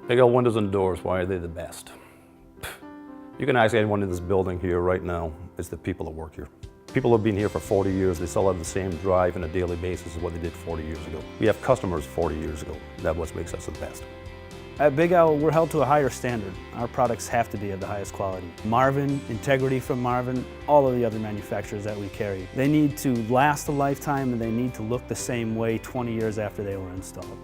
Big L windows and doors, why are they the best? You can ask anyone in this building here right now, it's the people that work here. People have been here for 40 years, they still have the same drive on a daily basis as what they did 40 years ago. We have customers 40 years ago, that's what makes us the best. At Big L, we're held to a higher standard. Our products have to be of the highest quality. Marvin, integrity from Marvin, all of the other manufacturers that we carry. They need to last a lifetime and they need to look the same way 20 years after they were installed.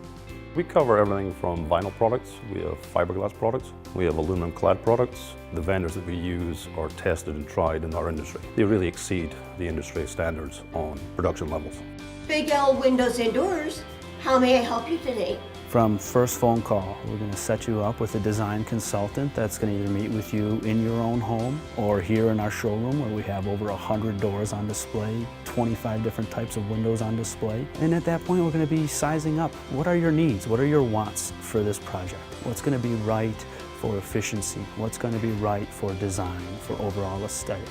We cover everything from vinyl products, we have fiberglass products, we have aluminum clad products. The vendors that we use are tested and tried in our industry. They really exceed the industry standards on production levels. Big L Windows and Doors, how may I help you today? From first phone call, we're going to set you up with a design consultant that's going to either meet with you in your own home or here in our showroom where we have over 100 doors on display, 25 different types of windows on display. And at that point, we're going to be sizing up. What are your needs? What are your wants for this project? What's going to be right for efficiency? What's going to be right for design, for overall aesthetic?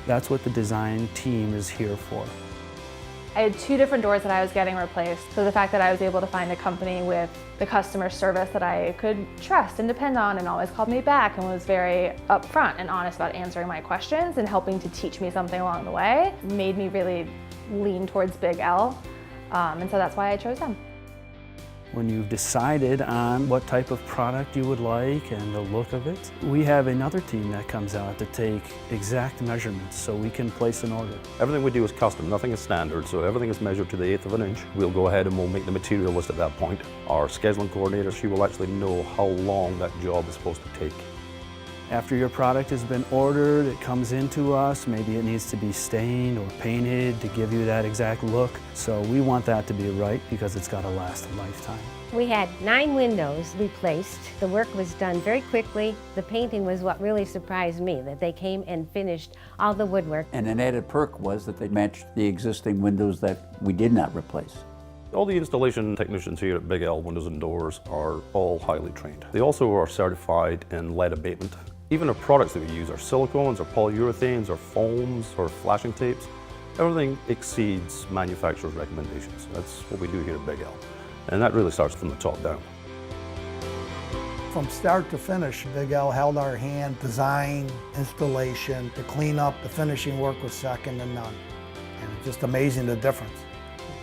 That's what the design team is here for. I had 2 different doors that I was getting replaced, so the fact that I was able to find a company with the customer service that I could trust and depend on and always called me back and was very upfront and honest about answering my questions and helping to teach me something along the way made me really lean towards Big L, and so that's why I chose them. When you've decided on what type of product you would like and the look of it, we have another team that comes out to take exact measurements so we can place an order. Everything we do is custom, nothing is standard, so everything is measured to the 1/8 of an inch. We'll go ahead and we'll make the material list at that point. Our scheduling coordinator, she will actually know how long that job is supposed to take. After your product has been ordered, it comes into us, maybe it needs to be stained or painted to give you that exact look. So we want that to be right because it's got to last a lifetime. We had 9 windows replaced. The work was done very quickly. The painting was what really surprised me, that they came and finished all the woodwork. And an added perk was that they matched the existing windows that we did not replace. All the installation technicians here at Big L Windows and Doors are all highly trained. They also are certified in lead abatement. Even the products that we use are silicones, or polyurethanes, or foams, or flashing tapes. Everything exceeds manufacturer's recommendations. That's what we do here at Big L. And that really starts from the top down. From start to finish, Big L held our hand. Design, installation, the cleanup, the finishing work was second to none. And it's just amazing the difference,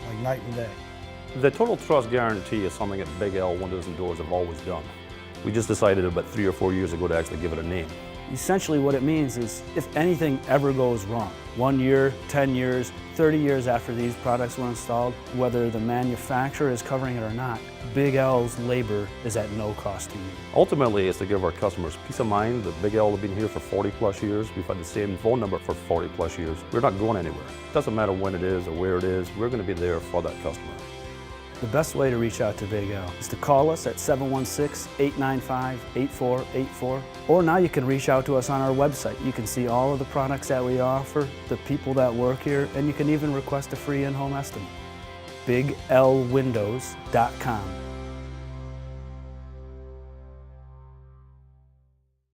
like night and day. The total trust guarantee is something that Big L Windows and Doors have always done. We just decided about 3 or 4 years ago to actually give it a name. Essentially what it means is if anything ever goes wrong, 1 year, 10 years, 30 years after these products were installed, whether the manufacturer is covering it or not, Big L's labor is at no cost to you. Ultimately, it's to give our customers peace of mind that Big L have been here for 40 plus years. We've had the same phone number for 40 plus years. We're not going anywhere. It doesn't matter when it is or where it is, we're going to be there for that customer. The best way to reach out to Big L is to call us at 716-895-8484, or now you can reach out to us on our website. You can see all of the products that we offer, the people that work here, and you can even request a free in-home estimate. BigLWindows.com.